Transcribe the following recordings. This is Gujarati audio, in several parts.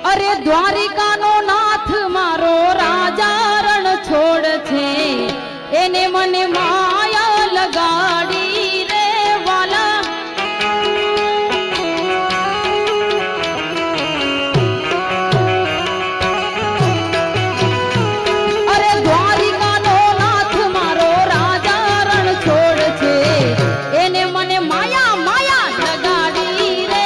અરે દ્વારિકાનો નાથ મારો રાજા રણ છોડ છે, એને મને માયા લગાડી રે વાલા. અરે દ્વારિકાનો નાથ મારો રાજા રણ છોડ છે, એને મને માયા માયા લગાડી રે.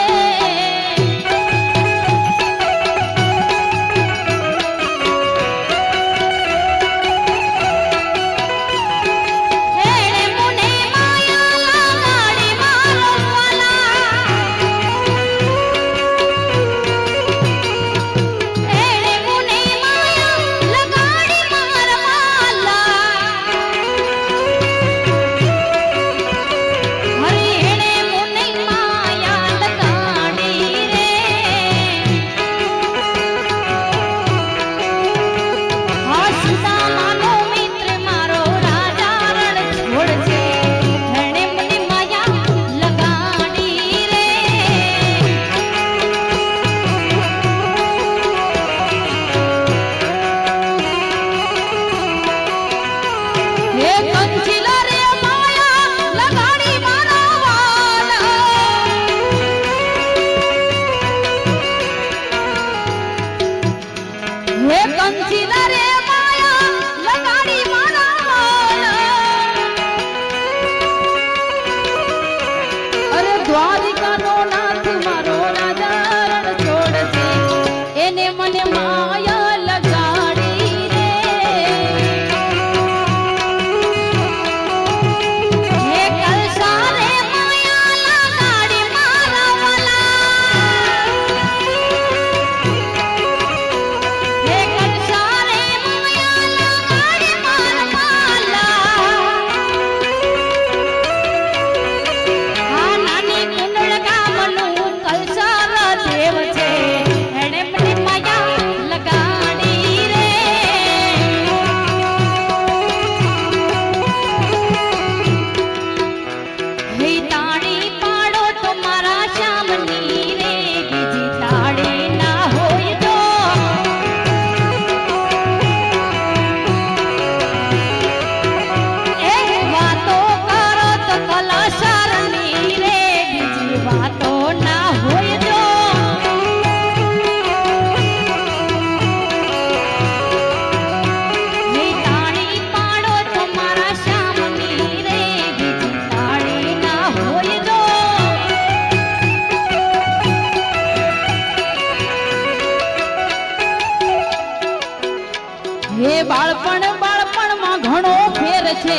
દ્વારિકાનો નાથ મારો રાજા રણ છોડ છે, એને મને માયા લગાડી રે. હે કલસા રે માયા લગાડી મારા વાલા. હે કલસા રે માયા લગાડી મારા વાલા. હા નાની કુંડળ ગામનું કલસારા દેવ છે, એણે મને માયા લગાડી રે. હે તાળી પાડો તો મારા શ્યામની રે, બીજી તાળી ના હોય તો. એ વાતો કરો તો કલાશારની રે, બીજી વાતો ના હોય તો. હે તાળી પાડો તો મારા શ્યામની રે, બીજી તાળી ના હોય તો. હે બાળપણમાં ઘણો ફેર છે,